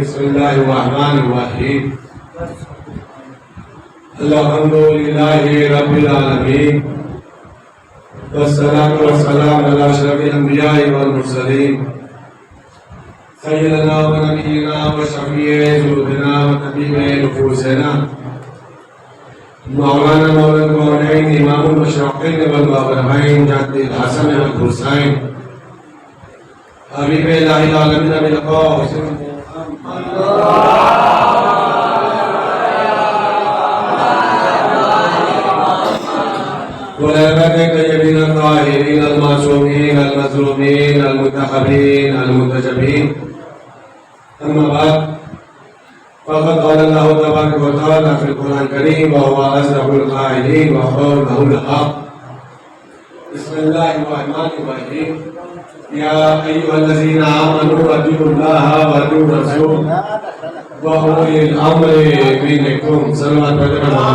بسم اللہ الرحمن الرحیم الحمد للہ رب العالمین والصلاة والسلام علی اشرف الانبیاء والمرسلین سیدنا و نبینا و شفیع ذنوبنا و طبیب نفوسنا مولانا مولا الکونین امام المشرقین والمغربین جد الحسن والحسین حبیب الہ العالمین بالقاء والأئمة الطيبين الطاهرين المعصومين المظلومين المنتخبين المنتجبين أما بعد فقد قال الله تبارك وتعالى في القرآن الكريم وهو أصدق القائلين وقوله الحق بسم الله الرحمن الرحيم يا أيها الذين آمنوا أطيعوا الله وأطيعوا الرسول وأولي الأمر منكم صلوات محمد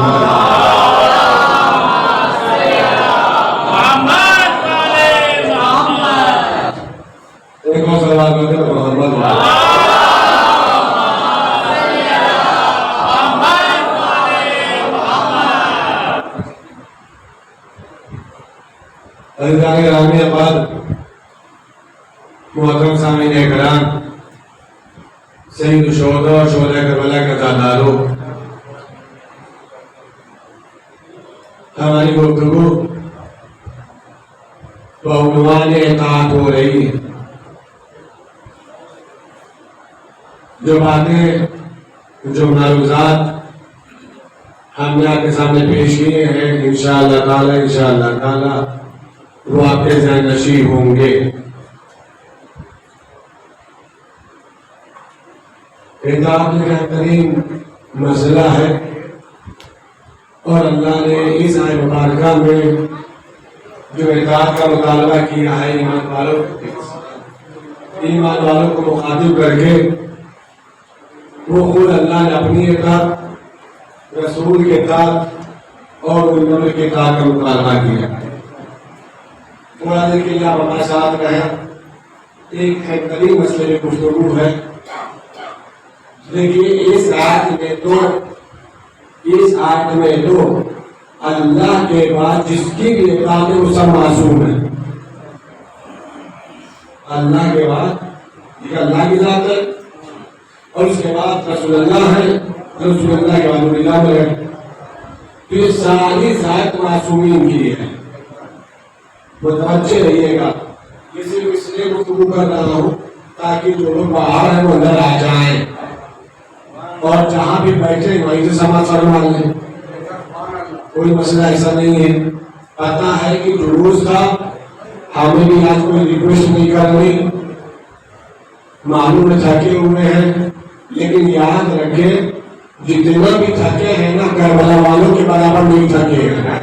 محترم سامعین اکرام، سید الشہداء اور شہداء کربلا کے عزادارو، ہماری گفتگو بعنوان اطاعت ہو رہی ہے۔ جو باتیں، جو معروضات ہم نے آپ کے سامنے پیش کیے ہیں انشاءاللہ تعالی وہ آپ کے ذہن نشین ہوں گے۔ اطاعت ایک بہترین مسئلہ ہے اور اللہ نے اس آیت مبارکہ میں جو اطاعت کا مطالبہ کیا ہے ایمان والوں کو مخاطب کر کے، وہ خود اللہ نے اپنی اطاعت، رسول کے اطاعت اور علماء کے اطاعت کا مطالبہ کیا ہے۔ تھوڑا دیر کے لیے آپ ہمارے ساتھ رہیں، ایک بہترین مسئلے میں گفتگو ہے۔ دیکھیے اس آیت میں تو اللہ کے بعد جس کی بھی اطاعت ہے وہ سب معصوم ہے۔ اللہ کے بعد یہ اللہ کی ذات ہے اور اس کے بعد رسول اللہ ہے، رسول اللہ کے بعد اللہ ہے، تو یہ ساری ذات معصومین کی ہے۔ متوجہ رہیے گا، کسی کو اس لیے گفتگو کر رہا ہوں تاکہ جو لوگ باہر ہیں وہ اندر آ جائیں اور جہاں بھی بیٹھے وہیں سے سماعت فرما لیں۔ کوئی مسئلہ ایسا نہیں ہے، پتا ہے کہ جلوس کا ہمیں بھی آج کوئی ریکویسٹ نہیں کرنی، معلوم تھکے ہوئے ہیں، لیکن یاد رکھیں جتنا بھی تھکے ہیں نا کربلا والوں کے برابر نہیں تھکے ہیں۔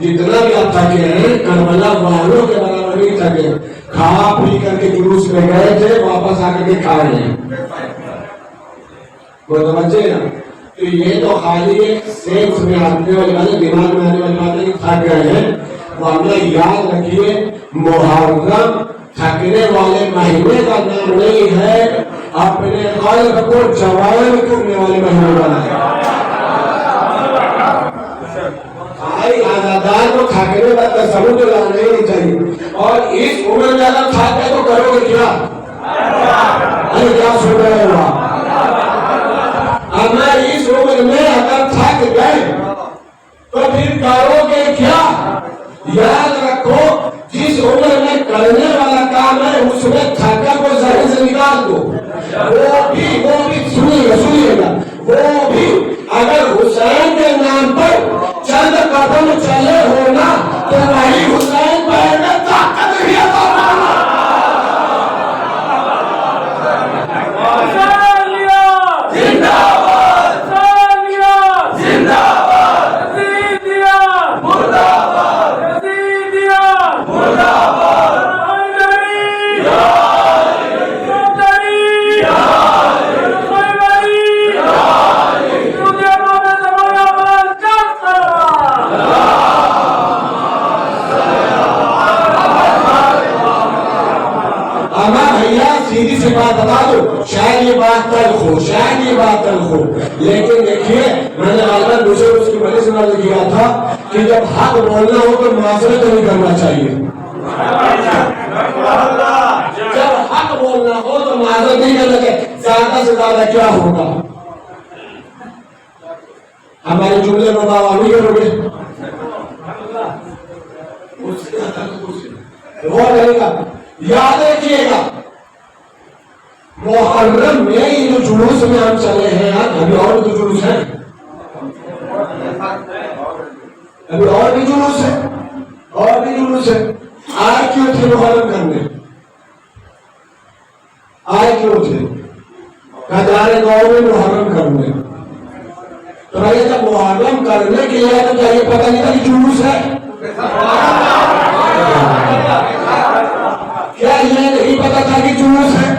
جتنا بھی آپ تھکے ہیں کربلا والوں کے برابر نہیں تھکے۔ کھا پی کر کے جلوس میں گئے تھے، واپس آ کر کے کھا رہے ہیں۔ متوجہ نا؟ تو یہ تو خالی ایک سینس میں آنے والی بات ہے، دماغ میں آنے والی بات ہے کہ تھک گئے ہیں، ورنہ یاد رکھیے محرم تھکنے والے مہینے کا نام نہیں ہے، اپنے قلب کو جوان کرنے والے مہینے کا نام ہے۔ آزادار کو تھکنے کا تصور لانا ہی نہیں چاہیے۔ اور اس عمر میں اگر تھک گئے تو کرو گے کیا؟ ارے کیا سن رہے ہو آپ؟ اگر اس عمر میں اگر تھک گئے تو پھر کرو گے کیا؟ یاد رکھو جس عمر میں کرنے والا کام ہے اس میں تھکا کو ذہن سے نکال دو۔ وہ بھی سنیے گا، وہ چلے ہو نا تو وہی حسین پیر میں طاقت بھی عطا فرما۔ سیدھی سی بات بتا دو، شاید یہ بات تلخ ہو، شاید یہ بات تلخ ہو، لیکن دیکھیے میں نے غالباً دوسرے اس کی بڑی سے نظر کیا تھا کہ جب حق بولنا ہو تو معذرت نہیں کرنا چاہیے۔ جب حق بولنا ہو تو معذرت نہیں کرنا چاہیے۔ زیادہ سے زیادہ کیا ہوگا؟ ہمارے جملے میں بابا نہیں کرو گے، غور کرے گا، یاد رکھیے گا محرم میں یہ جو جلوس میں ہم چلے ہیں یار، ابھی اور بھی جلوس ہے، ابھی اور بھی جلوس ہے، اور بھی جلوس ہے۔ آئے کیوں تھے محرم کرنے؟ آئے کیوں تھے؟ ہزارے گاؤں میں محرم کرنے۔ تو بھائی جب محرم کرنے کے لیے تو کیا یہ پتہ نہیں تھا کہ جلوس ہے؟ کیا یہ نہیں پتا تھا کہ جلوس ہے؟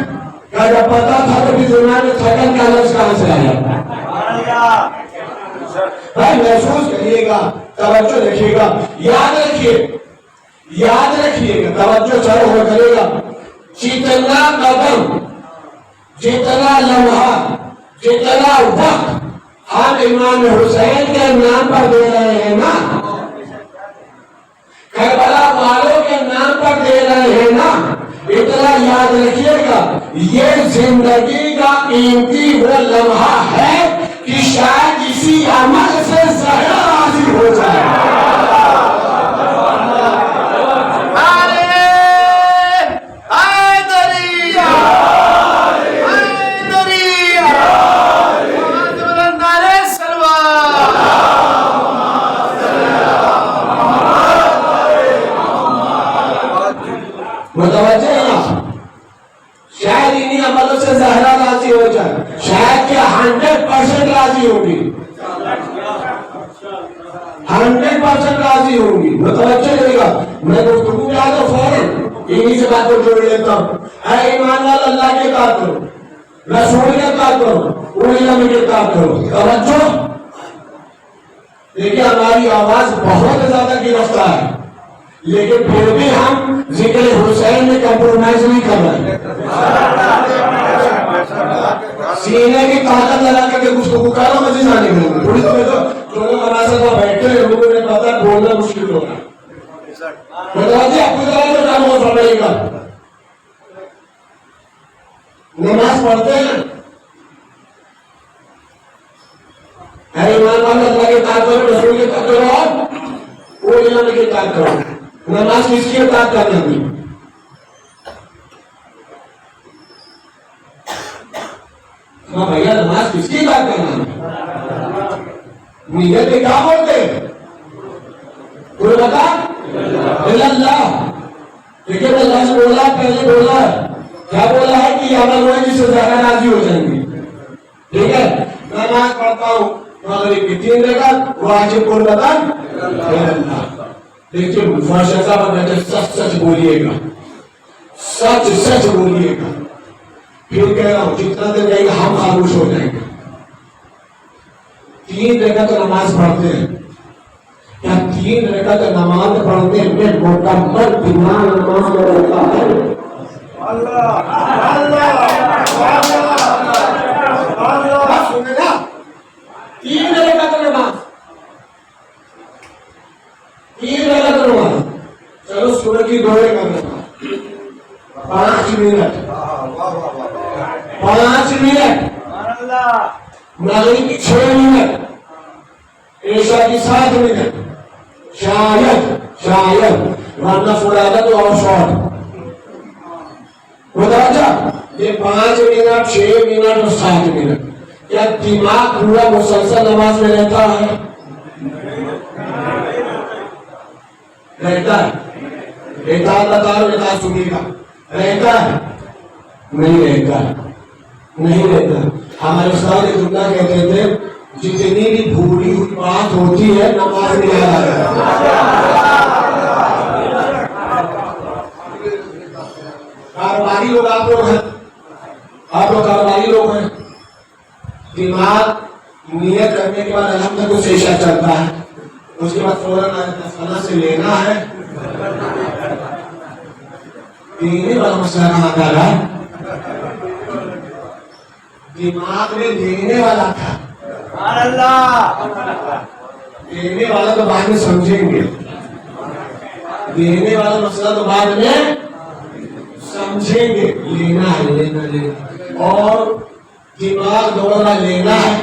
کیا جب پتا تھا تو بھی زمان میں تھکن کا لفظ کہاں سے آیا؟ بھائی محسوس کریے گا، توجہ رکھیے گا، یاد رکھیے، یاد رکھیے گا، توجہ چلو ہو کرے گا۔ جتنا قدم، جتنا لمحہ، جتنا وقت ہم امام حسین کے نام پر دے رہے ہیں نا، کربلا والوں کے نام پر دے رہے ہیں نا، اتنا یاد رکھیے گا یہ زندگی کا قیمتی وہ لمحہ ہے کہ شاید اسی عمل سے زہرا راضی ہو جائے۔ متوجہ ہے نا؟ شاید انہی عملوں سے زہرا راضی ہو جائے، شاید کہ 100% راضی ہوگی، 100% راضی ہوگی۔ متوجہ رہے گا، میں گفتگو میں آتا فوراً انہی سے بات کو جوڑ لیتا ہوں۔ اے ایمان والا اللہ کے اطاعت کرو، رسول کے اطاعت کرو، اولی الامر کے اطاعت کرو۔ توجہ دیکھیے ہماری آواز بہت زیادہ گرفتار ہے، لیکن پھر بھی ہم ذکر حسین میں کمپرومائز نہیں کر رہے، سینے کی طاقت لگا کر کے گفتگو کر رہا ہوں، مزید آنے کے لیے تھوڑی دیر جو لوگ ہمارے ساتھ وہاں بیٹھے ہیں لوگوں نے پتا بولنا مشکل ہوگا۔ متوجہ آپ کو ذرا جو کام ہو فرمائیے گا، نماز پڑھتے ہیں، اے ایمان والے اللہ کے اطاعت کرو، رسول کے اطاعت کرو، اور اولی الامر کی اطاعت کرو۔ نماز کس کی اطاعت کرنا ہے؟ ہاں بھیا نماز کس کی اطاعت کرنا ہے؟ نیت میں کیا بولتے ہیں؟ کوئی بتا؟ اللہ، دیکھیں اللہ سے بولا، پہلے بولا کیا بولا ہے کہ یہ عمل ہوئے جس سے زیادہ راضی ہو جائیں گے۔ ٹھیک ہے، نماز پڑھتا ہوں مغرب کی 3 رکعت، واجب قربتاً اللہ۔ دیکھیے مفاشا صاحب بیٹھے، سچ سچ بولیے گا، سچ سچ بولیے گا، پھر کہہ رہا ہوں جتنا دیر جائے گا ہم خاموش ہو جائیں گے۔ 3 رکعت نماز پڑھتے ہیں، کیا 3 رکعت نماز پڑھنے میں مکمل دماغ نماز میں رہتا ہے؟ اللہ سنے نا، 3 رکعت نماز، 3 رکعت نماز، چلو سورج کی دورے کرنا 5 منٹ، 5 منٹ، مغرب کی 6 منٹ، عشاء کی 7 منٹ، شاید ورنہ فرادا تو اور شارٹ متوجہ۔ یہ 5 منٹ، 6 منٹ اور 7 منٹ، کیا دماغ پورا مسلسل نماز میں رہتا ہے؟ رہتا ہے؟ اطاعت بتاؤ، اطاعت سنی کا رہتا ہے؟ نہیں رہتا، نہیں رہتا۔ ہمارے استاد جملہ کہتے تھے جتنی بھی بھولی ہوئی بات ہوتی ہے نماز میں یاد آ جاتا۔ کاروباری لوگ آپ لوگ ہیں، آپ لوگ کاروباری لوگ ہیں، دماغ نیت کرنے کے بعد الحمد کو شیشہ چلتا ہے، اس کے بعد فوراً فلاں سے لینا ہے، دینے والا مسئلہ کہاں آ رہا ہے؟ دماغ میں دینے والا تھا، دینے والا تو بعد میں سمجھیں گے، دینے والا مسئلہ تو بعد میں سمجھیں گے، لینا ہے، لینا اور دماغ دوڑا لینا ہے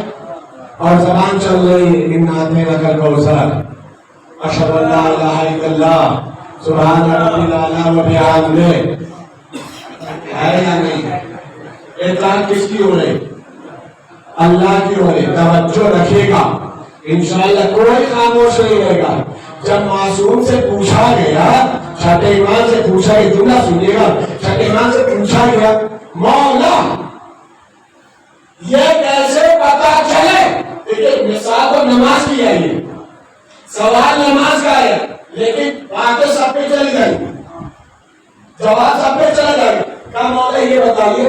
اور زبان چل رہی ہے اِنَّا أَعْطَيْنَاكَ الْكَوْثَرَ أَشْهَدُ أَن لَّا إِلَٰهَ إِلَّا اللَّهُ سُبْحَانَ رَبِّ الْأَعْلَىٰ وَبِحَمْدِهِ ہے یا نہیں؟ اطاعت کس کی ہو رہی؟ اللہ کی ہو رہی۔ توجہ رکھے گا انشاءاللہ، کوئی خاموش نہیں رہے گا۔ جب معصوم سے پوچھا گیا، چھٹے امام سے پوچھا، یہ جملہ سنیے گا، چھٹے امام سے پوچھا گیا مولا یہ کیسے پتا چلے؟ دیکھیں مثال تو نماز کی ہے، یہ سوال نماز کا ہے لیکن باتیں سب پہ چلی گئی، جواب سب پہ چلا جائے۔ کہا مولا یہ بتائیے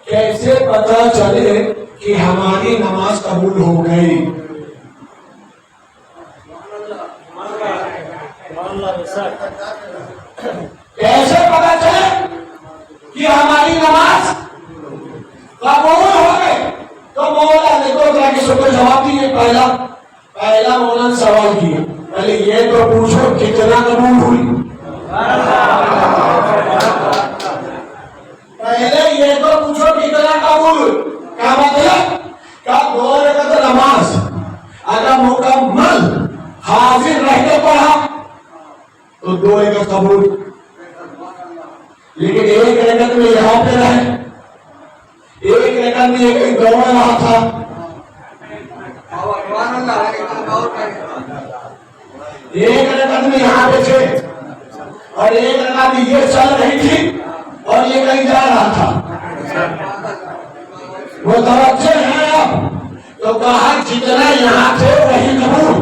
کیسے پتا چلے کہ ہماری نماز قبول ہو گئی؟ کیسے پتا چلے کہ ہماری نماز قبول ہو گئی؟ تو مولا نے تو کیا کہ سب کو جواب دیے۔ پہلا مولا نے سوال کیا، پہلے یہ تو پوچھو کتنا قبول ہوئی، پہلے یہ تو پوچھو کتنا قبول ہوئی۔ کیا مطلب؟ کہ 2 رکعت نماز اگر مکمل حاضر رہ کے پڑھا تو 2 رکعت قبول، لیکن 1 رکعت میں یہاں پہ رہے، 1 رکعت میں یہ کہیں دوڑ رہا تھا، 1 رکعت میں یہاں پہ تھے اور 1 رکعت میں یہ چل رہی تھی اور یہ کہیں جا رہا تھا، وہ توجہ ہے اب تو کہا جتنا یہاں تھے وہی قبول،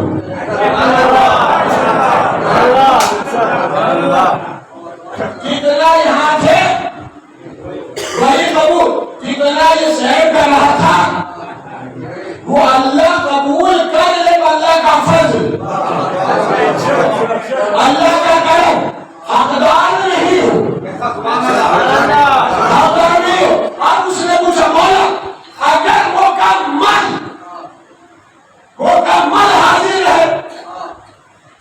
جتنا یہاں تھے وہی قبول، جتنا یہ سیر کر رہا تھا وہ اللہ قبول کر لے، اللہ کا فضل، اللہ کا کرم، حقدار نہیں ہو، حقدار نہیں ہو۔ اب اس نے پوچھا مولا اگر مکمل حاضر ہے،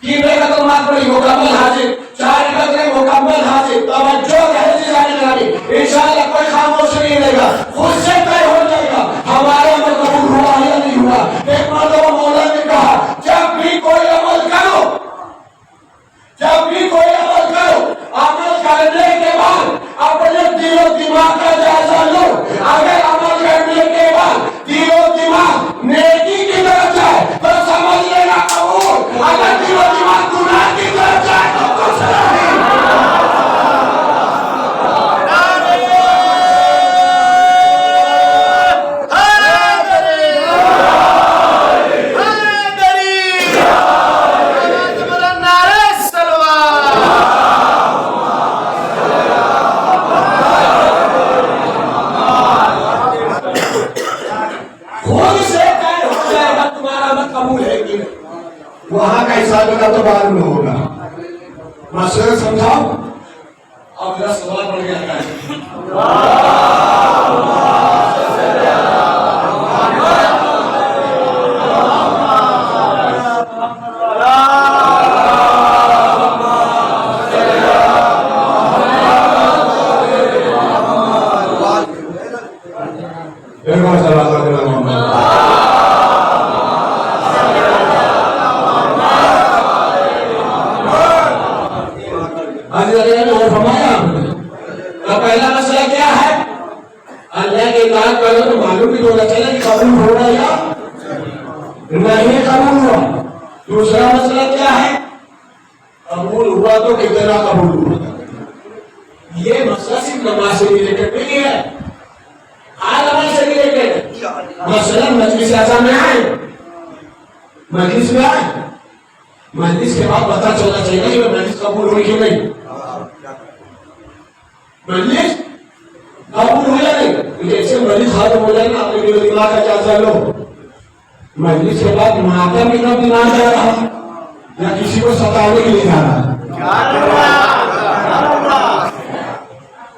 3 رکعت نماز پڑھی مکمل حاضر، 4 رکعت میں مکمل حاضر، توجہ ہے انشاءاللہ کوئی خاموش نہیں رہے گا، خود سے طے ہو جائے گا ہمارا عمل قبول ہوا یا نہیں ہوا۔ ایک مرتبہ مولا نے کہا جب بھی کوئی عمل کرو، جب بھی کوئی عمل کرو، عمل کرنے کے بعد اپنے دل و دماغ کا جائزہ لو، اگر عمل کرنے کے بعد دل و دماغ نیکی کی طرف جائے تو سمجھ لینا قبول، اگر دل و دماغ گناہ کی طرف جائے تو کچھ نہیں۔ وہاں کا حساب کتاب تو بعد میں ہوگا، مسئلہ سمجھاؤ۔ اب میرا سوال پڑ گیا ہے، پہلا مسئلہ کیا ہے؟ اللہ کی اطاعت کرو تو معلوم بھی ہونا چاہیے کہ قبول ہو رہا یا نہیں قبول ہوا۔ دوسرا مسئلہ کیا ہے؟ قبول ہوا تو کتنا قبول ہوا. یہ مسئلہ صرف نماز سے ریلیٹڈ نہیں ہے، ہر نماز سے ریلیٹڈ. مثلا مجلس اعظم میں آئے، مجلس میں آئے، مجلس کے بعد پتہ چلنا چاہیے کہ مجلس قبول ہوئی کہ نہیں. مجلس قبول ہو یا نہیں، جیسے مجلس ختم ہو جائے نا اپنے دماغ کا جائزہ لو. مجلس کے بعد ماتم کی طرف دماغ جا رہا ہے یا کسی کو ستانے کے لیے جا رہا ہے،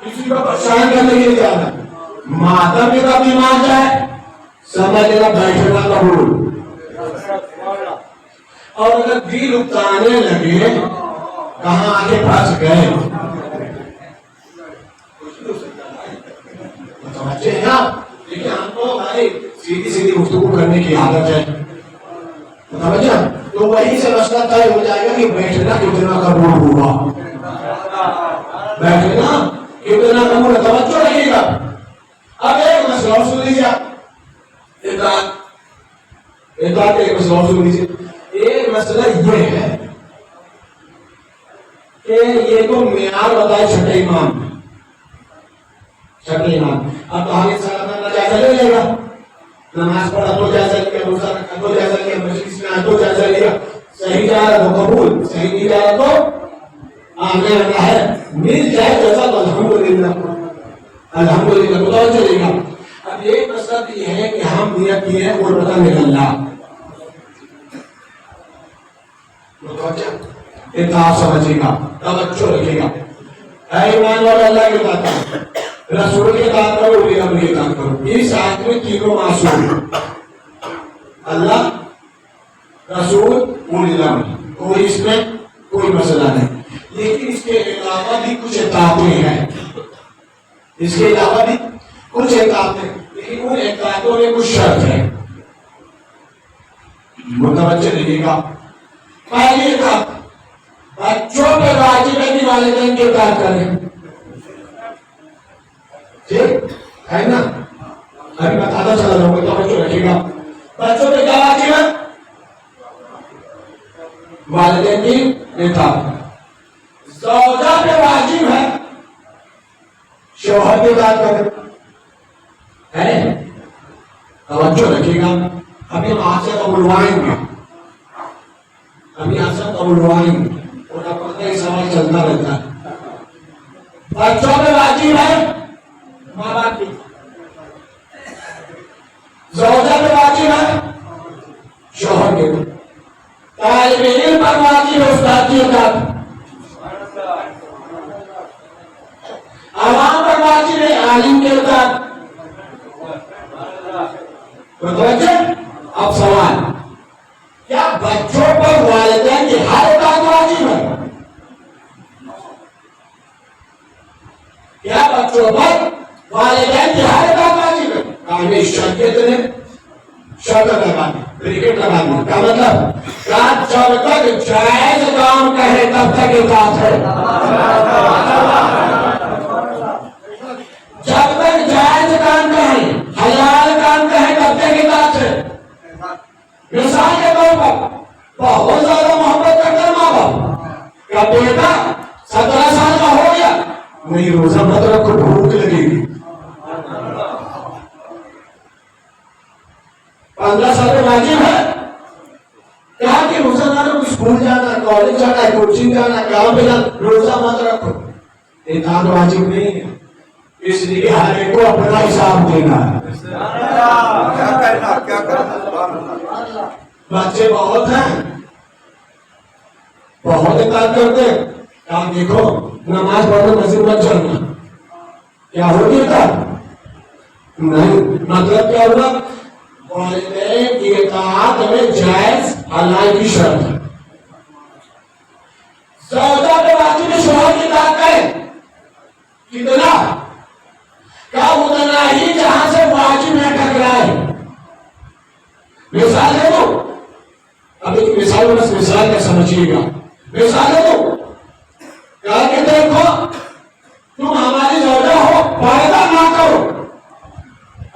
کسی کو پریشان کرنے کے لیے جا رہا ہے. ماتم کی طرف دماغ جائے سمجھ لینا بیٹھنا قبول. اور اگر دل اکتانے لگے کہاں آگے پھنس گئے. متوجہ ہے آپ؟ لیکن ہم کو بھائی سیدھی سیدھی گفتگو کرنے کی عادت ہے. متوجہ؟ تو وہی سے مسئلہ طے ہو جائے گا کہ بیٹھنا کتنا قبول ہوا، بیٹھنا کتنا قبول. توجہ رہے گا. اب ایک مسئلہ اور سن لیجیے آپ، ایک مسئلہ اور سن لیجیے. ایک مسئلہ یہ ہے کہ یہ تو معیار بتائے چھٹے امام. اب تو آگے سارا کرنا جائزہ لے لے گا. نماز پڑھا تو جائزہ لیا، روزہ رکھا تو جائزہ لیا، مجلس میں آیا تو جائزہ لیا. صحیح جا رہا تو قبول، صحیح نہیں جا رہا تو آگے آنا ہے. مل جائے جیسا تو الحمدللہ الحمدللہ. متوجہ چلے گا. اب ایک مسئلہ یہ ہے کہ ہم نیت کیے ہیں اور پتہ نہیں اللہ. متوجہ اتحاد سمجھے گا، توجہ رکھے گا. اے ایمان والے اللہ کے اطاعت، رسول کے اطاعت کرو، اولی امر کی اطاعت کرو. اس آیت میں تینوں معصوم، اللہ، رسول، اولی امر، کوئی اس میں کوئی مسئلہ نہیں. لیکن اس کے علاوہ بھی کچھ اطاعتیں ہیں، اس کے علاوہ بھی کچھ اطاعتیں، لیکن ان اطاعتوں میں کچھ شرط ہے. متوجہ رہیے گا. پہلی اطاعت بچوں پہ واجب ہے کہ والدین کی اطاعت کریں. ٹھیک ہے نا؟ ابھی بتاتا چلا رہا ہوں، توجہ رکھیے گا. بچوں پہ کیا واجب ہے؟ والدین کی اطاعت. زوجہ پہ واجب ہے شوہر کی اطاعت کریں. ہے؟ توجہ رکھیے گا. ابھی ہم آج سے قبولوائیں گے، ابھی آج سے قبولوائیں گے اور اب پتہ ہی سوال چلتا رہتا ہے. بچوں پہ واجب ہے ماں باپ کی، زوجہ پہ واجب ہے شوہر کے، طالب علم پر واجب ہے استاد کی اطاعت، عوام پر واجب ہے عالم کی اطاعت. متوجہ؟ اب سوال، کیا بچوں پر والدین کی ہر اطاعت واجب ہے؟ کیا بچوں پر والدین کی ہر اطاعت واجب ہے؟ کامی شرکت نے شرط لگا دی، بریکٹ لگا دی. کیا مطلب؟ جب تک جائز کام کہے تب تک اطاعت ہے. جب تک جائز کام کہیں، حلال کام کہیں تب تک اطاعت ہے. مثال کے طور پر بہت زیادہ محبت کرتا ماں باپ کا بیٹا 17 سال کا ہو گیا، نہیں روزہ مت رکھو بھوک لگے گی. 15 سال میں واجب ہے کہا کہ روزہ نہ رکھو، اسکول جانا، کالج جانا، کوچنگ جانا، کام پہ جانا، روزہ مت رکھو. اطاعت واجب نہیں ہے، اس لیے ہر ایک کو اپنا حساب دینا ہے. کیا کرنا؟ بچے بہت ہیں، بہت اطاعت کرتے ہیں. آپ دیکھو نماز پڑھنے مسجد مت چلنا، کیا ہوگی اطاعت؟ نہیں. مطلب کیا ہوگا؟ والدین کی اطاعت میں جائز حلال کی شرط ہے. زوجہ پہ واجب شوہر کی اطاعت کرے، کتنا؟ کیا اتنا ہی جہاں سے واجب نہ ٹکرائے. مثال ہے تو اب ایک مثال کا سمجھیے گا. مثال ہے تو کہا کہ دیکھو تم ہماری زوجہ ہو، پردہ نہ کرو،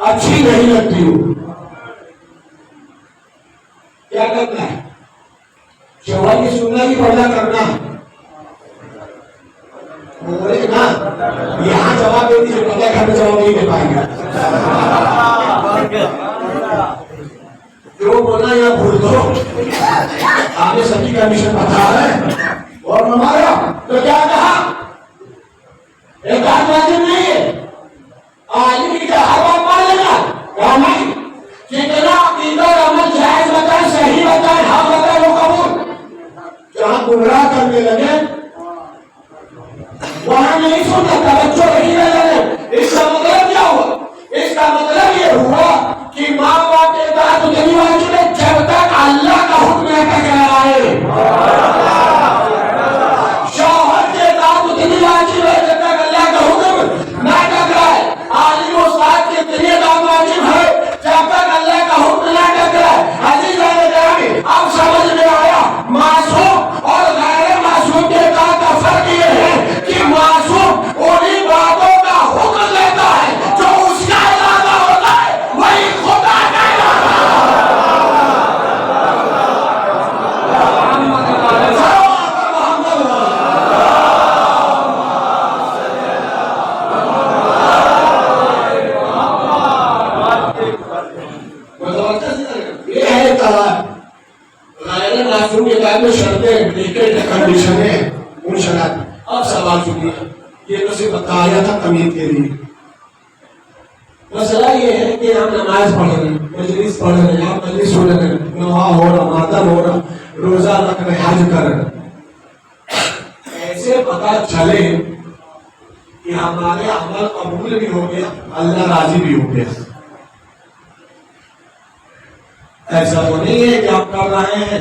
اچھی نہیں لگتی ہو. کیا کرنا ہے؟ شوہر کی سننا کی پردہ کرنا ہے. کا جواب نہیں دے پائیں گے. جو بولنا یا بھول دو, آپ نے سبھی کا مشن پتا ہے. اور ہمارا تو کیا کہا, ایک بات واجب نہیں ہے عالم کی ہر بات مان لینا. کیا نہیں, جتنا عقیدہ اور عمل جائز بتائے, صحیح بتائے, حق بتائے, وہ قبول. جہاں گمراہ کرنے لگے وہاں نہیں سننا, توجہ نہیں لگے. اس کا مطلب کیا ہوا؟ اس کا مطلب یہ ہوا کہ ماں باپ کے اطاعت اتنی واجب ہے جب تک اللہ کا حکم نہ ٹکرائے. شوہر کے اطاعت اتنی واجب ہے جب تک اللہ کا حکم نہ ٹکرائے. عالم استاد کی اتنی اطاعت واجب ہے جب تک اللہ کا حکم نہ ٹکرائے. عزیزان گرامی, اب سمجھ میں آیا معصوم اور غیر معصوم کے اطاعت کا فرق یہ ہے کہ معصوم انہی باتوں کا حکم لیتا ہے جو اس کا ارادہ ہوتا ہے, وہی خدا کا ارادہ. یہ ہے اطاعت. غیر معصوم کے اطاعت میں شرطیں, کنڈیشنیں, ان شرائط. اب سوال سنیے, یہ تو صرف بتایا تھا تمیز کے لیے. مسئلہ یہ ہے کہ ہم نماز پڑھ رہے ہیں, مجلس پڑھ رہے ہیں, آپ مجلس سن رہے ہیں, نواح ہو رہا, ماتم ہو رہا, روزہ رکھ رہے, حج کر رہے. ایسے پتا چلے کہ ہمارے عمل قبول بھی ہو گیا, اللہ راضی بھی ہو گیا. ایسا تو نہیں ہے کہ آپ کر رہے ہیں,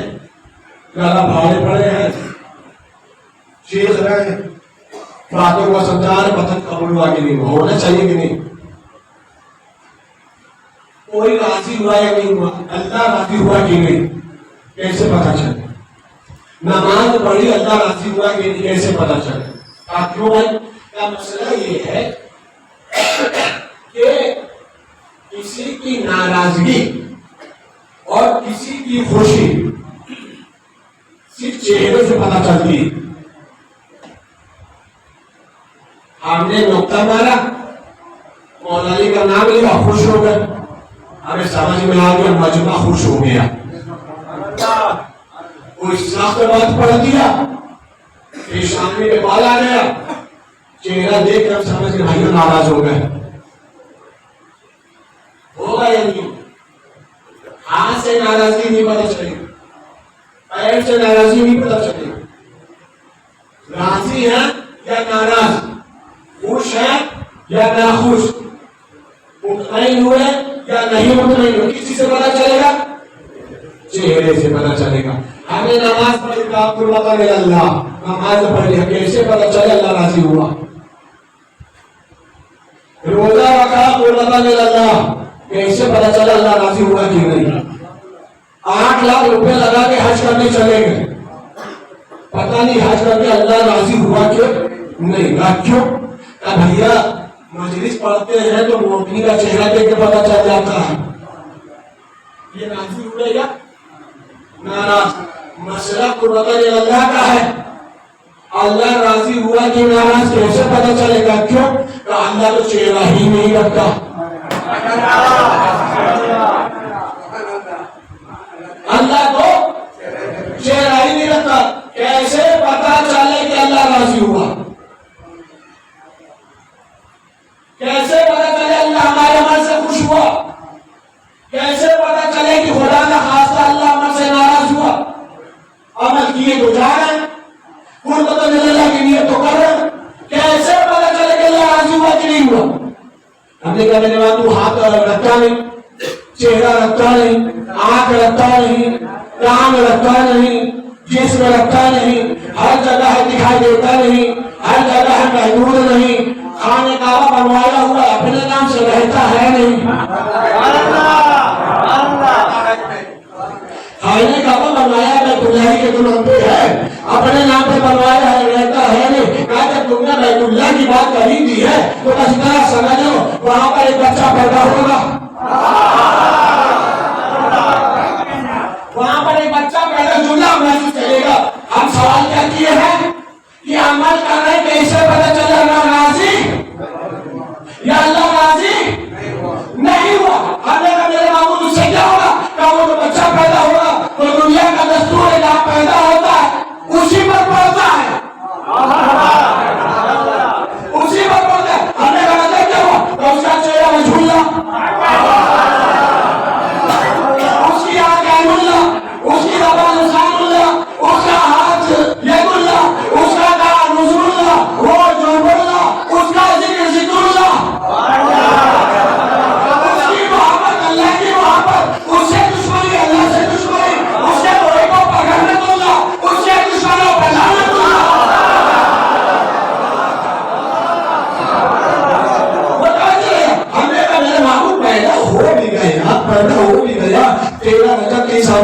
گلا بھاڑے پڑے ہیں, چیخ رہے ہیں, باتوں کو سمجھا رہے, پتن قبول ہوا کہ نہیں, ہونا چاہیے کہ نہیں. کوئی راضی ہوا یا نہیں ہوا, اللہ راضی ہوا کہ نہیں, کیسے پتا چلے؟ نماز پڑھی, اللہ راضی ہوا کہ نہیں, کیسے پتا چلے؟ کیوں بھائی, کا مسئلہ یہ ہے کہ کسی کی ناراضگی اور کسی کی خوشی صرف چہرے سے پتا چلتی ہے. ہم نے نقطہ مارا, مولانا کا نام لیا, خوش ہو گئے, ہمیں سمجھ میں آ گیا, مجمع خوش ہو گیا. کوئی سخت بات پڑھ دیا, پیشانی میں بال آ گیا, چہرہ دیکھ کر سمجھ کے بھائی ناراض ہو گئے. ہوگا یا نہیں؟ ہاتھ سے ناراضگی نہیں پتا چلے, پیر سے ناراضگی نہیں پتا چلے. راضی ہے یا ناراض, خوش ہے یا ناخوش, مطمئن ہوئے یا نہیں مطمئن ہوئے, کسی سے پتا چلے گا؟ چہرے سے پتا چلے گا. ہمیں نماز پڑھی کا قربت اللہ, نماز پڑھی, کیسے پتا چلے اللہ راضی ہوا؟ روزہ رکھا قربت اللہ, کیسے پتا چلا اللہ راضی ہوا کہ نہیں؟ 8 لاکھ روپے لگا کے حج کرنے چلے گئے, پتہ نہیں حج کر کے اللہ راضی ہوا کہ نہیں. کیوں؟ بھیا مجلس پڑھتے ہیں تو مومنی کا چہرہ دیکھ کے پتا چل جاتا ہے یہ راضی ہوئے یا ناراض. مسئلہ قربت اللہ کا ہے, اللہ راضی ہوا کہ ناراض کیسے پتا چلے گا؟ کیوں کہ اللہ تو چہرہ ہی نہیں رکھتا. اللہ تو چہرہ ہی نہیں رکھتا, کیسے پتا چلے کہ اللہ راضی ہوا؟ کیسے پتا چلے اللہ ہمارے عمل سے خوش ہوا؟ کیسے پتا چلے کہ خدا کا خاصہ اللہ عمل سے ناراض ہوا؟ عمل کیے تو جا رہے, قربت اللہ کی نیت تو کر رہے, کیسے پتا چلے کہ اللہ راضی ہوا کہ نہیں ہوا؟ ہم نے کہا میرے بات تو ہاتھ رکھتا نہیں, چہرہ رکھتا نہیں, آنکھ رکھتا نہیں, کان رکھتا نہیں, جسم رکھتا نہیں, ہر جگہ دکھائی دیتا نہیں, ہر جگہ محدود نہیں, خانہ کعبہ بنوایا ہوا اپنے نام سے رہتا ہے نہیں, خانہ کعبہ بنوایا بیت اللہ کے نام پہ ہے, اپنے نام پہ بنوایا ہے, رہتا ہے نہیں. کہا جب تم نے بیت اللہ کی بات کری دی ہے تو بس اتنا سمجھ لو وہاں پر ایک بچہ پیدا ہوگا, وہاں پر ایک بچہ پیدا جملہ محسوس کرے گا. ہم سوال کیا کیے ہیں کہ عمل کر رہے کیسے پتا چلا اللہ راضی یا اللہ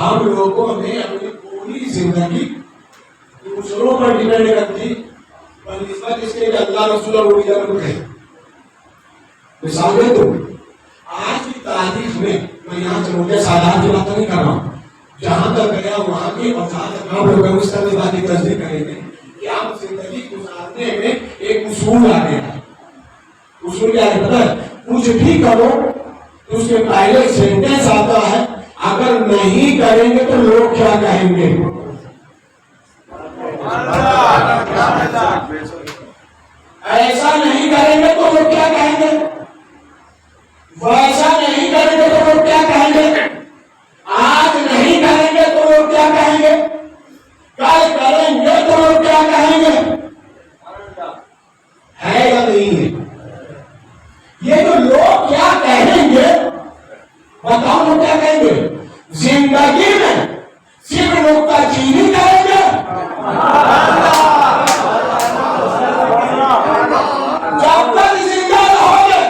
ہم لوگوں نے اپنی پوری زندگی دوسروں پر ڈیپینڈ کر دی بنسبت اس کے کہ اللہ رسول اور اولیاء کو کہے. مثال دے دو آج کی تاریخ میں یہاں چلوٹے سادات کی بات نہیں کر رہا ہوں, جہاں تک گیا وہاں کی اور جہاں تک ہم لوگ اس طرح بات کی تصدیق کریں گے کہ آپ زندگی گزارنے میں ایک اصول آ گیا ہے. اصول کیا ہے پتہ ہے؟ کچھ بھی کرو اس کے پہلے سینٹینس آتا ہے اگر نہیں کریں گے تو لوگ کیا کہیں گے. ایسا نہیں کریں گے تو لوگ کیا کہیں گے, ویسا نہیں کریں گے تو لوگ کیا کہیں گے, آج نہیں کریں گے تو لوگ کیا کہیں گے, کل کریں گے تو لوگ کیا کہیں گے. ہے یا نہیں ہے؟ یہ جو لوگ کیا کہیں گے بتاؤ لوگ کیا کہیں گے. زندگی میں صرف نکتہ چینی کریں گے, جب تک زندہ رہو گے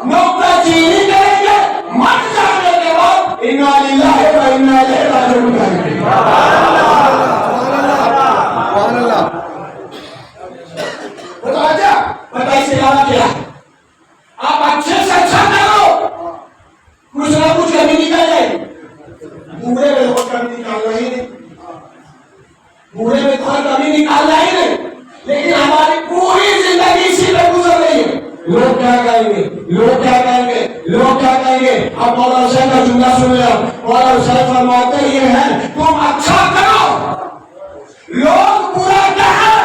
نکتہ چینی کریں گے, مر جانے کے بعد انا للہ و انا الیہ راجعون کہیں گے. بتا اس کے علاوہ کیا ہے؟ آپ اچھے سے اچھا کرو, کچھ نہ کچھ کمی نکل جائے. بوڑھے میں کوئی کمی نکالنا ہی نہیں, بوڑھے میں کوئی کمی نکالنا ہی نہیں, لیکن ہماری پوری زندگی اسی میں گزر رہی ہے. لوگ کیا کہیں گے, لوگ کیا کہیں گے, لوگ کیا کہیں گے. اب مولانا حسین کا جملہ سن لیا. مولانا حسین فرماتے یہ ہے تم اچھا کرو لوگ برا کہیں,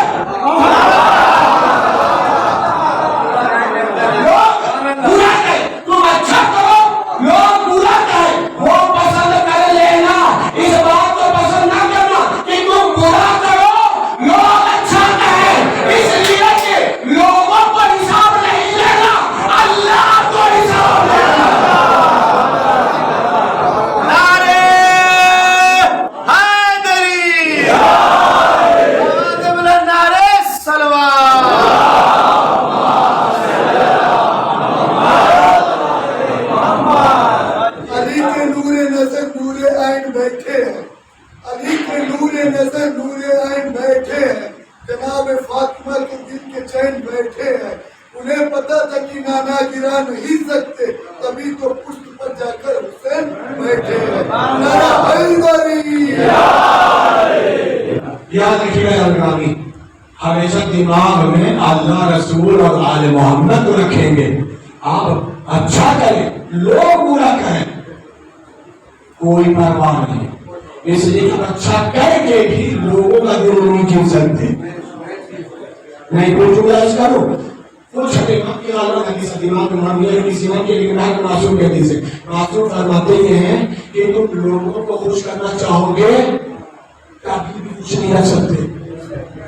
لوگ برا کہیں, تم اچھا کرو لوگ برا کہیں. وہ پسند کر لینا, اس بات کو پسند نہ کرنا کہ تم برا کرو لوگ اچھا کہیں, اس لیے کہ لوگوں کو حساب نہیں لینا, اللہ کو حساب لینا. نعرے حیدری, نعرے سلوات. علی کے نور نظر نور عین بیٹھے ہیں, علی کے نور نظر نور عین بیٹھے ہیں, جناب فاطمہ کے دل کے چین بیٹھے ہیں. انہیں پتا تھا کہ نانا گرا نہیں سکتے, تبھی تو پشت پر جا کر حسین بیٹھے ہیں. نعرہ حیدری. یاد رکھیے گرامی, ہمیشہ دماغ میں اللہ رسول اور آل محمد کو رکھیں گے. آپ اچھا کریں لوگ برا کہیں کوئی پرواہ نہیں, اس لیے کہ اچھا کر کے بھی لوگوں کا دل نہیں جیت سکتے. نہیں کوئی جملہ اس کرو کچھ دماغ کی حالت حدیث دماغ میں مان لیا کسی نے کہ لیکن ہے معصوم کے حدیث ہے. معصوم فرماتے یہ ہیں کہ تم لوگوں کو خوش کرنا چاہو گے کبھی بھی خوش نہیں رکھ سکتے.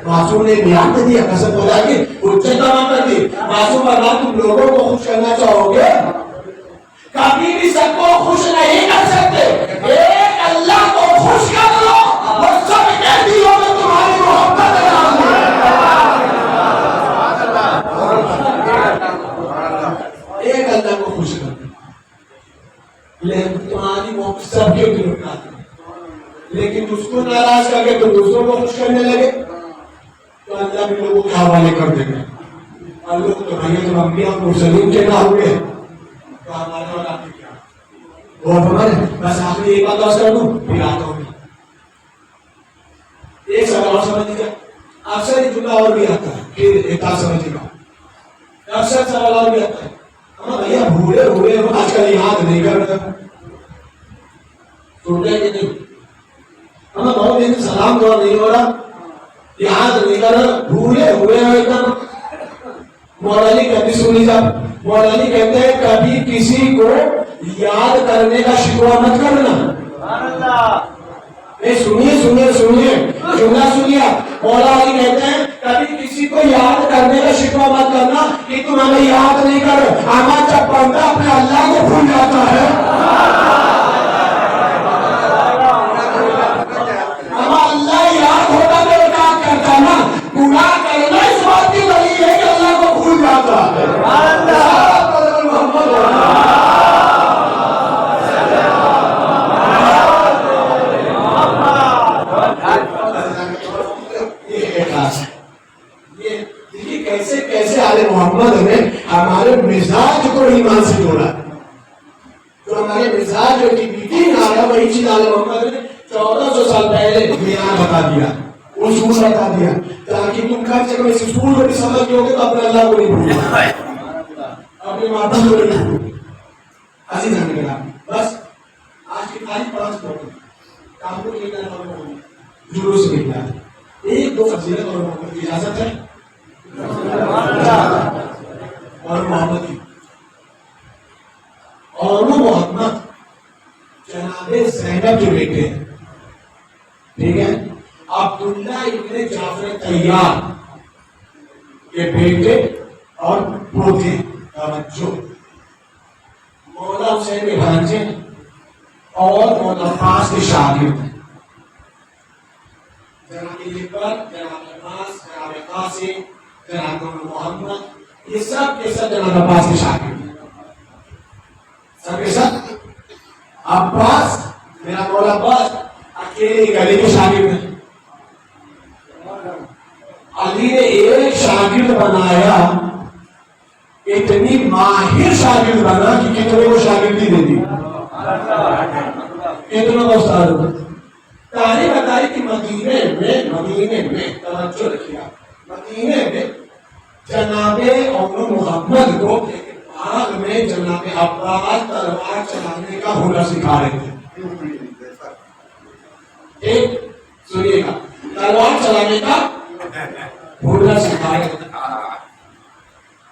معصوم نے بیان دے دیا, قسم بولا کہ حجت تمام کر دی. معصوم فرمایا تم لوگوں کو خوش کرنا چاہو گے کبھی بھی سب کو خوش نہیں کر سکتے. ایک اللہ کو خوش کر لو اور سب کے دلوں میں تمہاری محبت ڈال دو. ایک اللہ کو خوش کر دو, لیکن تمہاری محبت سب کے دلوں میں آتی ہے. لیکن اس کو ناراض کر کے تم دوسروں کو خوش کرنے لگے تو اللہ بھی لوگوں کے حوالے کر دے گا. اور لوگ تو بھائی جب انبیاء اور مرسلین کے نہ ہوئے تو ہمارے والا آپ نے کیا اور ہمارے بس آخری ایک بات کر دوں پھر آتا ہوں. ایک سوال اور سمجھ لیجیے, اکثر یہ جملہ اور بھی آتا ہے پھر ایک بات سمجھے گا. اکثر سوال اور بھی آتا ہے ہاں بھیا بھولے ہوئے آج کل یاد نہیں کر رہے سن رہے کہ نہیں, ہمیں بہت دن سلام دعا نہیں ہو رہا, یاد نہیں کر رہا, بھولے ہوئے ہیں ایک دم. مولانا کہتے سنی صاحب, مولانا کہتے ہیں کبھی کسی کو یاد کرنے کا شکوہ مت کرنا. سنیے سنیے سنیے جملہ سنیے. مولا علی کہتے ہیں کبھی کسی کو یاد کرنے کا شکوہ مت کرنا کہ تم ہمیں یاد نہیں کرو. ہمارا جب بندہ اپنے اللہ کو بھول جاتا ہے, ہمارا اللہ یاد ہوتا تو یاد کرتا نا. گناہ کرنا اس بات کی دلیل ہے کہ اللہ کو بھول جاتا ہے. ایمان سے جوڑا. جو ہمارے مزاج جو کی بیٹی آ رہا وہی چیز آل محمد نے 1400 سال پہلے بیان بتا دیا, اصول بتا دیا, تاکہ تم کہا کہ اس اصول کو بھی سمجھ گے تو اپنے اللہ کو نہیں بھولنا, اپنے ماتا کو نہیں بھولنا. عزیز ہمیں بس آج کی تاریخ 5 پڑھیں کام کو لے کر جلوس سے نکلا ہے. ایک دو فضیلت اور محمد کی اجازت ہے اور محمد کی اور وہ محمد جناب زینب کے بیٹے ہیں, ٹھیک ہے, عبداللہ ابن جعفر طیار کے بیٹے اور پوتے. توجہ, مولا حسین کے بھانجے اور مولا عباس کے شاگرد ہیں. جناب اکبر, جناب عباس, جناب قاسم, جناب محمد, یہ سب کے سب جناب عباس کے شاگرد ہیں. سب کے سب عباس, میرا مولا عباس اکیلے علی کے شاگرد ہیں. علی نے ایک شاگرد بنایا, اتنی ماہر شاگرد بنا کہ کتنے کو شاگردی دے دی, کتنے کو استاد. تاریخ بتائی کہ مدینے میں توجہ رکھیے, مدینے میں جناب عمر محمد کو باغ میں جناب عباس تلوار چلانے کا ہنر سکھا رہے تھے. ایک سنیے گا, تلوار چلانے کا ہنر سکھا رہے تھے.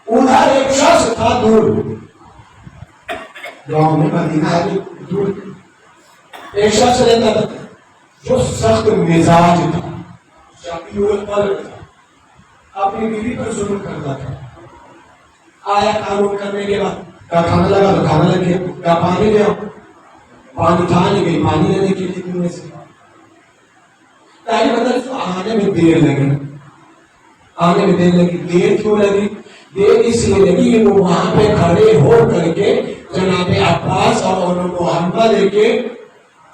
ادھر ایک شخص تھا دور, گاؤں میں مدینہ ہے دور, ایک شخص رہتا تھا جو سخت مزاج تھا, شبیہ القلب تھا, اپنی بیوی پر ظلم کرتا تھا. آیا قانون کرنے کے بعد کہا کھانا لگا تو کھانا لگ گیا, کہا پانی لے آؤ, پانی تھا نہیں گئی, پانی لینے کے لیے کنویں سے. تاریخ بتا تو آنے میں دیر لگی, آنے میں دیر لگی. دیر کیوں لگی؟ دیر اس لیے لگی کہ وہ وہاں پہ کھڑے ہو کر کے جناب عباس اور محمد کے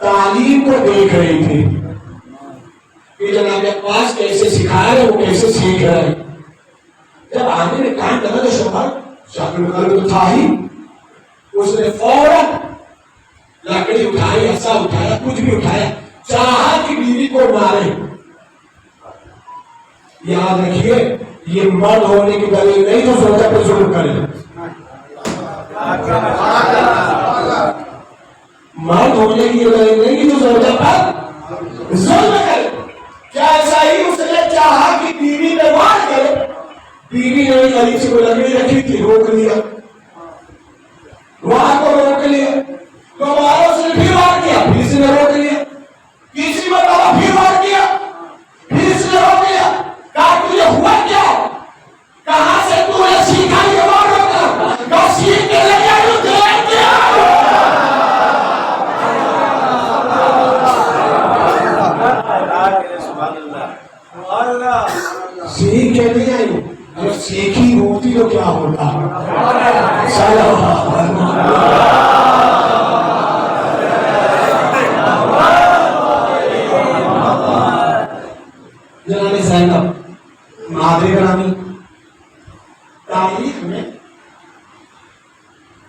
تعلیم کو دیکھ رہی تھی کہ جناب عباس کیسے سکھا رہے, وہ کیسے سیکھ رہے. جب آنے میں کام لگا تو شوہر شاکر تو تھا ہی, اس نے فوراً لکڑی اٹھائی, ایسا اٹھایا, کچھ بھی اٹھایا, چاہا کہ بیوی کو مارے. یاد رکھیے یہ مرد ہونے کی دلیل نہیں جو زوجہ پر ظلم کرے. مرد ہونے کی دلیل نہیں جو زوجہ پر ظلم کرے. کیا ایسا ہی اس نے چاہا کہ بیوی پہ وار کرے؟ بیوی نے قریب سے کوئی لکڑی رکھی تھی, روک لیا, وہاں کو روک لیا, دوبارہ اس نے پھر وار کیا, پھر اس نے روک لیا, تیسری مرتبہ پھر وار کیا, پھر اس نے روک لیا. کہا تجھے ہوا کیا, کہاں سے تو نے سیکھا یہ وار ہوگا, کہا سیکھ کے لے گیا جو دیکھ کیا. سیکھ کے نہیں آئی, اگر سیکھی ہوتی تو کیا ہوتا. جناب زینب مادر گرامی, تاریخ میں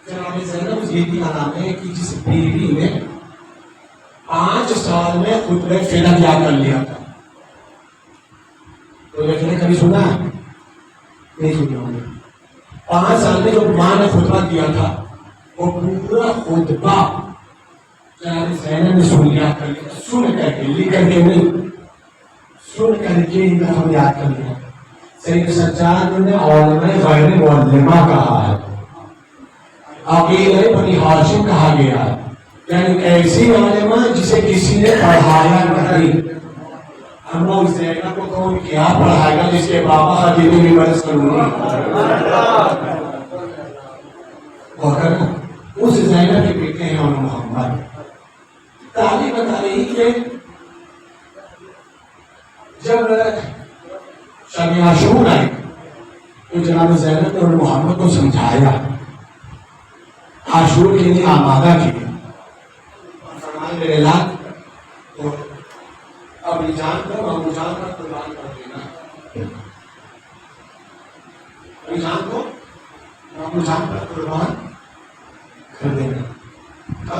جناب زینب یہ بھی نام ہے کہ جس بیوی نے 5 سال میں خطبہ فدیٰ یاد کر لیا تھا. تو یہ کبھی سنا ہے؟ نہیں سنا ہوں گے. 5 سال میں جو ماں نے خطبہ دیا تھا وہ پورا خطبہ جناب زینب نے سن لیا, سن کر کے, لکھ کر کے نہیں, سن کر کے ہی ہم یاد کر لیا. سید سجاد نے علماء غیر معلمہ کہا ہے, عقیلہ بنی ہاشم کہا گیا ہے, یعنی ایسی علماء جسے کسی نے پڑھایا نہیں. ہم لوگ زینب کو کون کیا پڑھائے گا جس کے بابا خدیجہ بھی برس کروں اس زینب کے بیٹے ہیں اور محمد. تعلیم بتا رہی کہ جب شب عاشور آئی تو جناب زینب نے محمد کو سمجھایا, عاشور کے لیے آمادہ کیا, فرمائے میرے لال تو اب جان کر ابو جان پر قربان کر دینا, ابو جان کو ابو جان پر قربان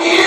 3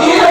3